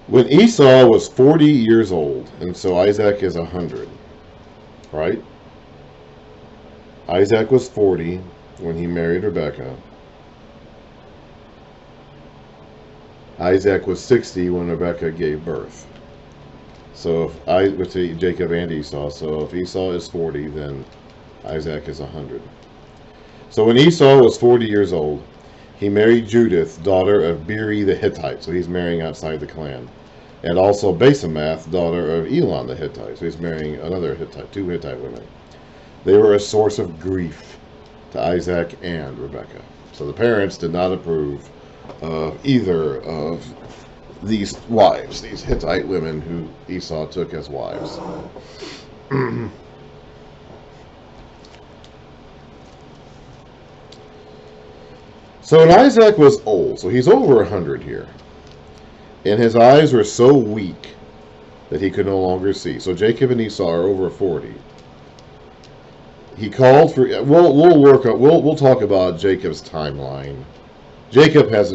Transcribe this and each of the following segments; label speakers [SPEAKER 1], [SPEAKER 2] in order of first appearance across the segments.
[SPEAKER 1] When Esau was 40 years old, and so Isaac is 100, right? Isaac was 40 when he married Rebekah. Isaac was 60 when Rebekah gave birth. So if I would say Jacob and Esau. So if Esau is 40, then Isaac is 100. So when Esau was 40 years old, he married Judith, daughter of Beeri the Hittite. So he's marrying outside the clan. And also Basemath, daughter of Elon the Hittite. So he's marrying another Hittite, two Hittite women. They were a source of grief to Isaac and Rebekah. So the parents did not approve of either of these wives, these Hittite women who Esau took as wives. So when Isaac was old, so he's over 100 here, and his eyes were so weak that he could no longer see. So Jacob and Esau are over 40. He called for. We'll talk about Jacob's timeline. Jacob has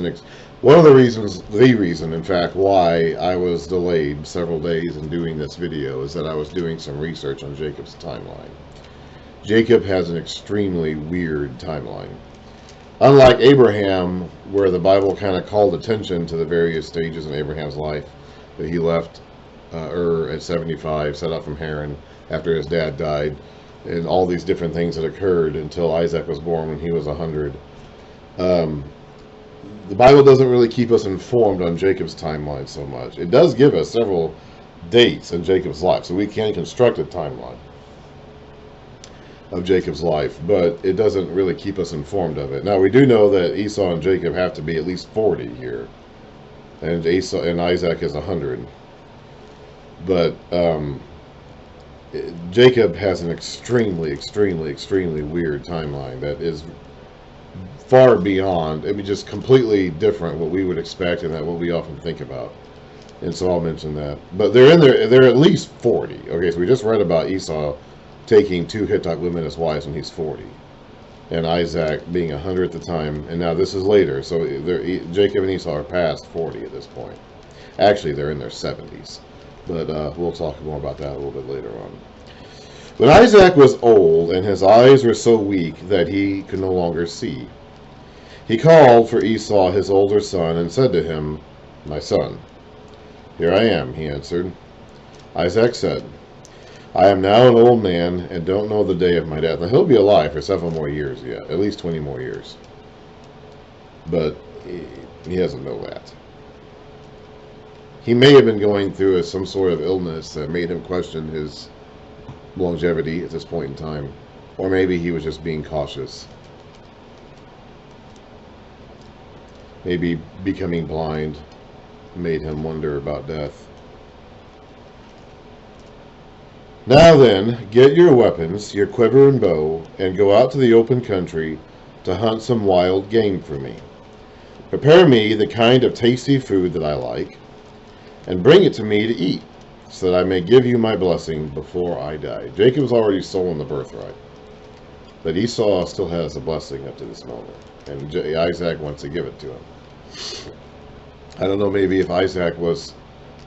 [SPEAKER 1] one of the reason, in fact, why I was delayed several days in doing this video is that I was doing some research on Jacob's timeline. Jacob has an extremely weird timeline. Unlike Abraham, where the Bible kind of called attention to the various stages in Abraham's life, that he left at 75, set out from Haran after his dad died, and all these different things that occurred until Isaac was born when he was 100. The Bible doesn't really keep us informed on Jacob's timeline so much. It does give us several dates in Jacob's life, so we can construct a timeline of Jacob's life, but it doesn't really keep us informed of it. Now, we do know that Esau and Jacob have to be at least 40 here, and Isaac is 100. But Jacob has an extremely weird timeline that is far beyond, just completely different what we would expect and that what we often think about. And so I'll mention that. But they're at least 40. Okay, so we just read about Esau taking two Hittite women as wives when he's 40, and Isaac being 100 at the time, and now this is later, so Jacob and Esau are past 40 at this point. Actually, they're in their 70s, but we'll talk more about that a little bit later on. When Isaac was old, and his eyes were so weak that he could no longer see, he called for Esau, his older son, and said to him, "My son." "Here I am," he answered. Isaac said, "I am now an old man and don't know the day of my death." Now, he'll be alive for several more years yet, at least 20 more years. But he doesn't know that. He may have been going through some sort of illness that made him question his longevity at this point in time. Or maybe he was just being cautious. Maybe becoming blind made him wonder about death. "Now then, get your weapons, your quiver and bow, and go out to the open country to hunt some wild game for me. Prepare me the kind of tasty food that I like, and bring it to me to eat, so that I may give you my blessing before I die." Jacob's already stolen the birthright, but Esau still has the blessing up to this moment, and Isaac wants to give it to him. I don't know, maybe if Isaac was...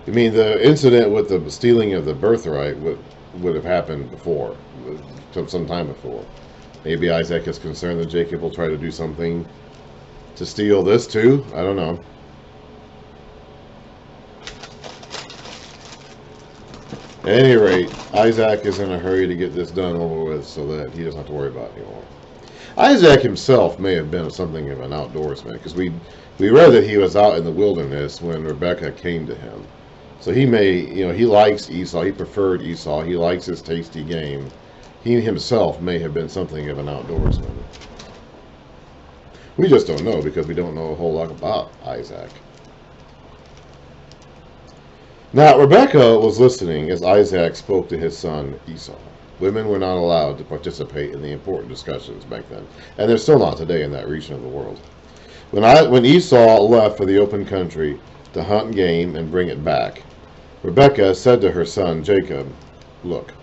[SPEAKER 1] the incident with the stealing of the birthright would have happened before, some time before. Maybe Isaac is concerned that Jacob will try to do something to steal this too. I don't know. At any rate, Isaac is in a hurry to get this done over with so that he doesn't have to worry about it anymore. Isaac himself may have been something of an outdoorsman, because we read that he was out in the wilderness when Rebekah came to him. So he may, he likes Esau, he preferred Esau, he likes his tasty game. He himself may have been something of an outdoorsman. We just don't know, because we don't know a whole lot about Isaac. Now, Rebekah was listening as Isaac spoke to his son Esau. Women were not allowed to participate in the important discussions back then, and they're still not today in that region of the world. When Esau left for the open country to hunt game and bring it back, Rebekah said to her son Jacob, "Look,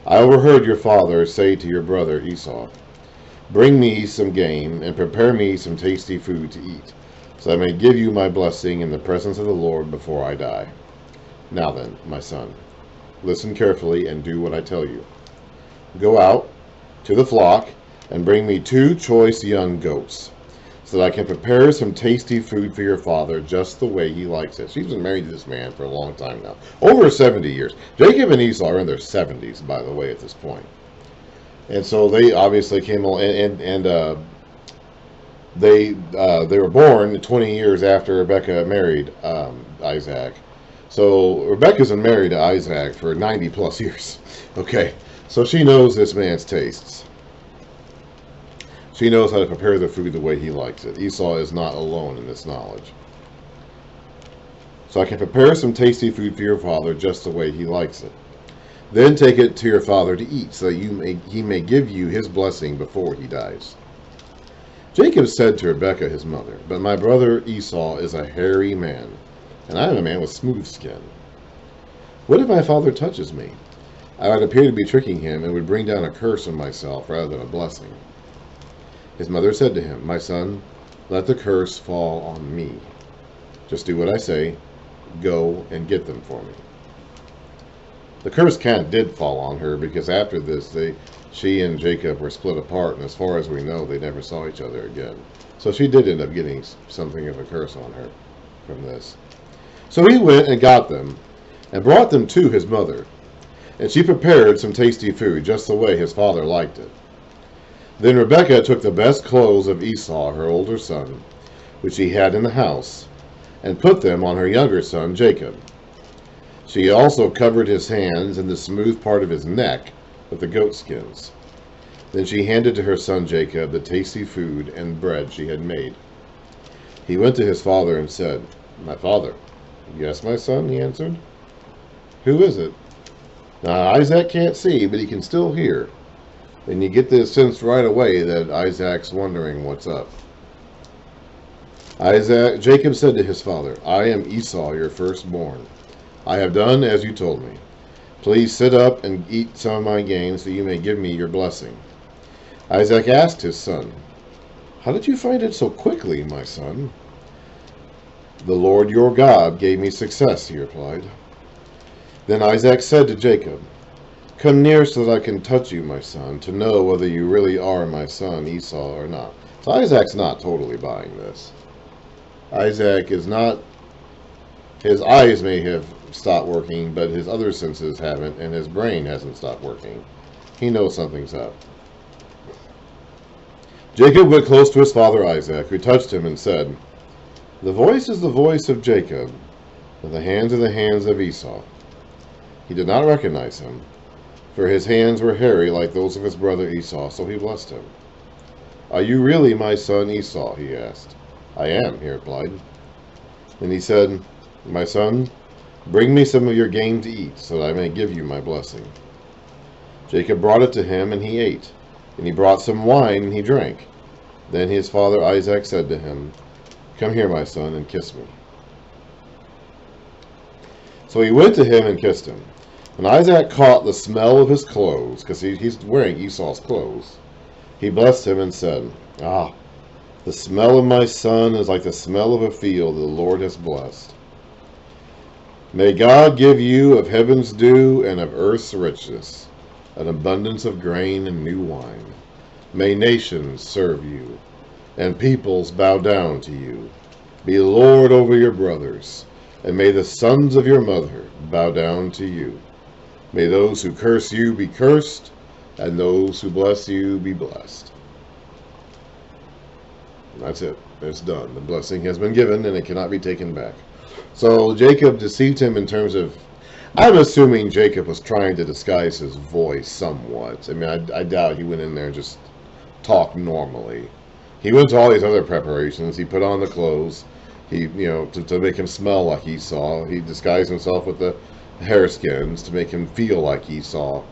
[SPEAKER 1] I overheard your father say to your brother Esau, 'Bring me some game and prepare me some tasty food to eat, so so I may give you my blessing in the presence of the Lord before I die. Now then, my son, listen carefully and do what I tell you. Go out to the flock and bring me 2 choice young goats, so that I can prepare some tasty food for your father just the way he likes it. She's been married to this man for a long time now, over 70 years. Jacob and Esau are in their 70s, by the way, at this point. And so they obviously came along, and they were born 20 years after Rebekah married Isaac. So Rebekah's been married to Isaac for 90 plus years. Okay, so she knows this man's tastes. She knows how to prepare the food the way he likes it. Esau is not alone in this knowledge. So I can prepare some tasty food for your father just the way he likes it. Then take it to your father to eat, so that he may give you his blessing before he dies. Jacob said to Rebekah his mother, but my brother Esau is a hairy man, and I am a man with smooth skin. What if my father touches me? I would appear to be tricking him and would bring down a curse on myself rather than a blessing. His mother said to him, my son, let the curse fall on me. Just do what I say. Go and get them for me. The curse did fall on her, because after this, she and Jacob were split apart, and as far as we know, they never saw each other again. So she did end up getting something of a curse on her from this. So he went and got them, and brought them to his mother, and she prepared some tasty food, just the way his father liked it. Then Rebekah took the best clothes of Esau, her older son, which he had in the house, and put them on her younger son, Jacob. She also covered his hands and the smooth part of his neck with the goat skins. Then she handed to her son Jacob the tasty food and bread she had made. He went to his father and said, my father. Yes, my son, he answered. Who is it? Now, Isaac can't see, but he can still hear. And you get this sense right away that Isaac's wondering what's up. Jacob said to his father, I am Esau, your firstborn. I have done as you told me. Please sit up and eat some of my game, so you may give me your blessing. Isaac asked his son, how did you find it so quickly, my son? The Lord your God gave me success, he replied. Then Isaac said to Jacob, come near so that I can touch you, my son, to know whether you really are my son Esau or not. So Isaac's not totally buying this. Isaac is not, his eyes may have stopped working, but his other senses haven't, and his brain hasn't stopped working. He knows something's up. Jacob went close to his father Isaac, who touched him and said, the voice is the voice of Jacob, and the hands are the hands of Esau. He did not recognize him, for his hands were hairy like those of his brother Esau, so he blessed him. Are you really my son Esau? He asked. I am, he replied. Then he said, my son, bring me some of your game to eat, so that I may give you my blessing. Jacob brought it to him, and he ate. And he brought some wine, and he drank. Then his father Isaac said to him, come here, my son, and kiss me. So he went to him and kissed him. When Isaac caught the smell of his clothes, because he's wearing Esau's clothes, he blessed him and said, the smell of my son is like the smell of a field that the Lord has blessed. May God give you of heaven's dew and of earth's richness, an abundance of grain and new wine. May nations serve you, and peoples bow down to you. Be Lord over your brothers, and may the sons of your mother bow down to you. May those who curse you be cursed, and those who bless you be blessed. And that's it. It's done. The blessing has been given, and it cannot be taken back. So Jacob deceived him in terms of, I'm assuming Jacob was trying to disguise his voice somewhat. I mean, I doubt he went in there and just talked normally. He went to all these other preparations. He put on the clothes. He, to make him smell like Esau. He disguised himself with the hair skins to make him feel like Esau.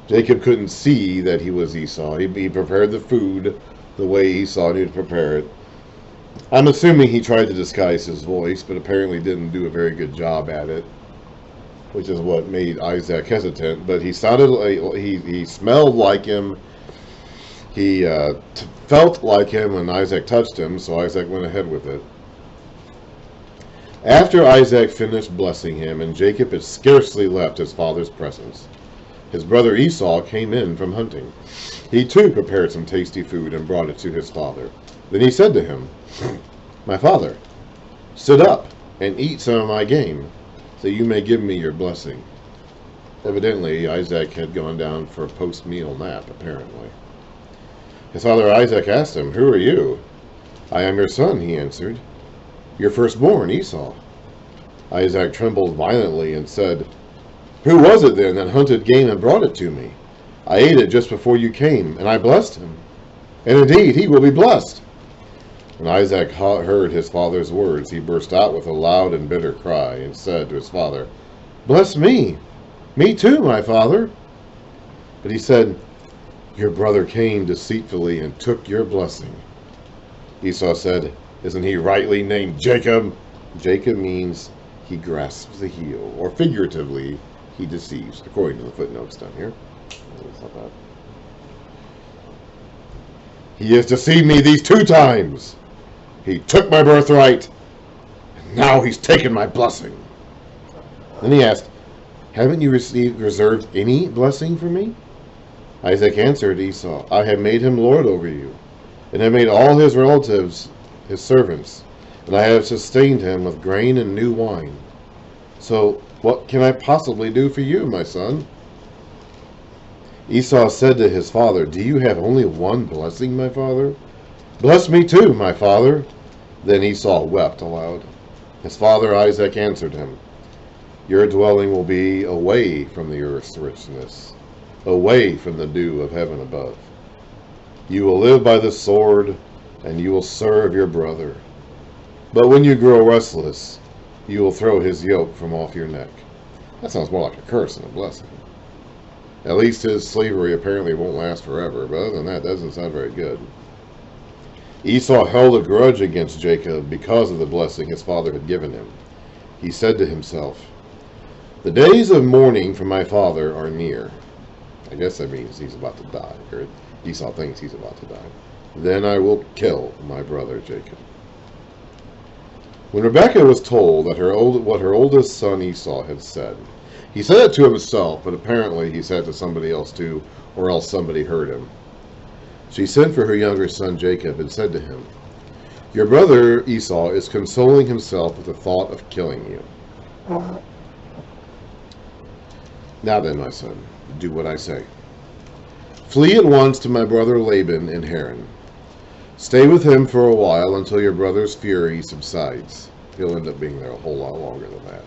[SPEAKER 1] Jacob couldn't see that he was Esau. He prepared the food the way Esau knew to prepare it. I'm assuming he tried to disguise his voice, but apparently didn't do a very good job at it, which is what made Isaac hesitant. But he sounded like, he smelled like him. He felt like him when Isaac touched him, so Isaac went ahead with it. After Isaac finished blessing him, and Jacob had scarcely left his father's presence, his brother Esau came in from hunting. He too prepared some tasty food and brought it to his father. Then he said to him, "My father, sit up and eat some of my game, so you may give me your blessing." Evidently, Isaac had gone down for a post-meal nap, apparently. His father Isaac asked him, "Who are you?" "I am your son," he answered, "your firstborn, Esau." Isaac trembled violently and said, "Who was it then that hunted game and brought it to me? I ate it just before you came, and I blessed him. And indeed, he will be blessed." When Isaac heard his father's words, he burst out with a loud and bitter cry and said to his father, "Bless me! Me too, my father." But he said, "Your brother came deceitfully and took your blessing." Esau said, "Isn't he rightly named Jacob?" Jacob means he grasps the heel, or figuratively, he deceives, according to the footnotes down here. "He has deceived me these 2 times. He took my birthright, and now he's taken my blessing." Then he asked, "Haven't you reserved any blessing for me?" Isaac answered Esau, "I have made him lord over you, and have made all his relatives his servants, and I have sustained him with grain and new wine. So what can I possibly do for you, my son?" Esau said to his father, "Do you have only one blessing, my father?" "Bless me too, my father." Then Esau wept aloud. His father Isaac answered him, "Your dwelling will be away from the earth's richness, away from the dew of heaven above. You will live by the sword, and you will serve your brother. But when you grow restless, you will throw his yoke from off your neck." That sounds more like a curse than a blessing. At least his slavery apparently won't last forever, but other than that, doesn't sound very good. Esau held a grudge against Jacob because of the blessing his father had given him. He said to himself, "The days of mourning for my father are near." I guess that means he's about to die, or Esau thinks he's about to die. "Then I will kill my brother Jacob." When Rebekah was told that what her oldest son Esau had said, he said it to himself, but apparently he said it to somebody else too, or else somebody heard him. She sent for her younger son Jacob and said to him, "Your brother Esau is consoling himself with the thought of killing you. Now then, my son, do what I say. Flee at once to my brother Laban in Haran. Stay with him for a while until your brother's fury subsides." He'll end up being there a whole lot longer than that.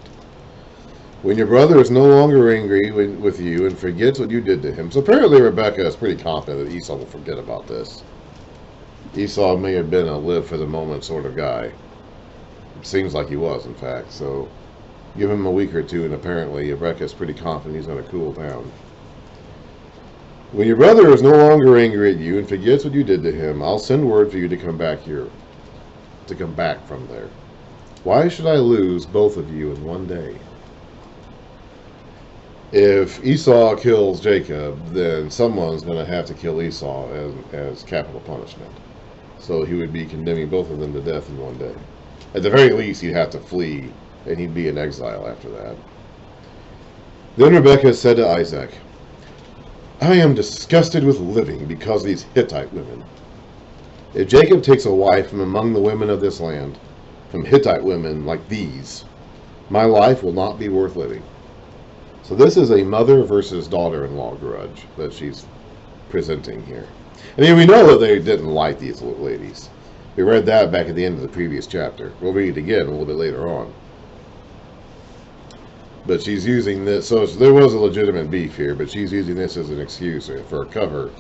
[SPEAKER 1] "When your brother is no longer angry with you and forgets what you did to him." So apparently Rebekah is pretty confident that Esau will forget about this. Esau may have been a live for the moment sort of guy. It seems like he was, in fact. So give him a week or two, and apparently Rebekah is pretty confident he's going to cool down. "When your brother is no longer angry at you and forgets what you did to him, I'll send word for you to come back here, to come back from there. Why should I lose both of you in one day?" If Esau kills Jacob, then someone's going to have to kill Esau as capital punishment. So he would be condemning both of them to death in one day. At the very least, he'd have to flee, and he'd be in exile after that. Then Rebekah said to Isaac, "I am disgusted with living because of these Hittite women. If Jacob takes a wife from among the women of this land, from Hittite women like these, my life will not be worth living." So this is a mother versus daughter-in-law grudge that she's presenting here. I mean, we know that they didn't like these ladies. We read that back at the end of the previous chapter. We'll read it again a little bit later on. But she's using this, so there was a legitimate beef here, but she's using this as an excuse or for a cover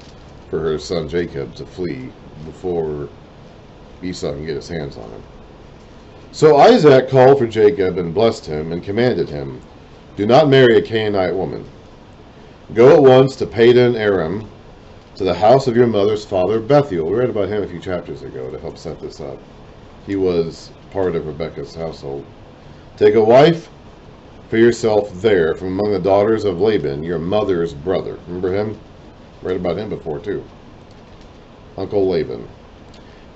[SPEAKER 1] for her son Jacob to flee before Esau can get his hands on him. So Isaac called for Jacob and blessed him and commanded him, "Do not marry a Canaanite woman. Go at once to Padan Aram, to the house of your mother's father Bethuel." We read about him a few chapters ago to help set this up. He was part of Rebekah's household. "Take a wife for yourself there from among the daughters of Laban, your mother's brother." Remember him? Read about him before too. Uncle Laban.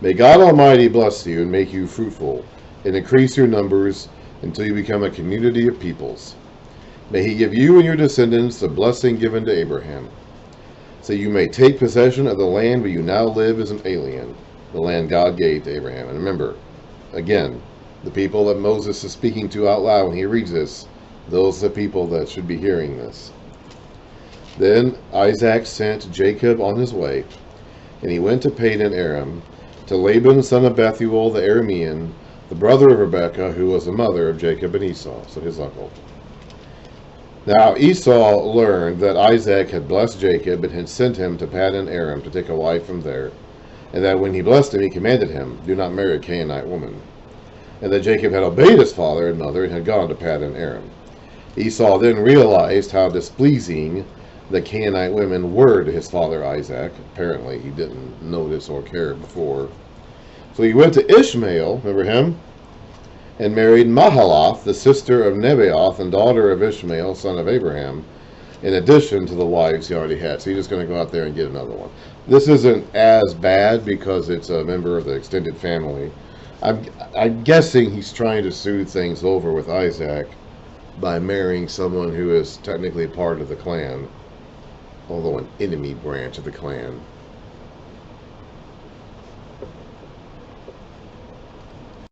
[SPEAKER 1] May God Almighty bless you and make you fruitful, and increase your numbers until you become a community of peoples. May he give you and your descendants the blessing given to Abraham, so you may take possession of the land where you now live as an alien, the land God gave to Abraham. And remember, again, the people that Moses is speaking to out loud when he reads this, those are the people that should be hearing this. Then Isaac sent Jacob on his way, and he went to Padan Aram, to Laban son of Bethuel the Aramean, the brother of Rebekah, who was the mother of Jacob and Esau, so his uncle. Now Esau learned that Isaac had blessed Jacob and had sent him to Padan Aram to take a wife from there, and that when he blessed him, he commanded him, "Do not marry a Canaanite woman," and that Jacob had obeyed his father and mother and had gone to Padan Aram. Esau then realized how displeasing the Canaanite women were to his father Isaac. Apparently he didn't notice or care before. So he went to Ishmael, remember him, and married Mahalath, the sister of Nebaioth and daughter of Ishmael, son of Abraham, in addition to the wives he already had. So he's just going to go out there and get another one. This isn't as bad because it's a member of the extended family. I'm guessing he's trying to soothe things over with Isaac by marrying someone who is technically part of the clan, although an enemy branch of the clan.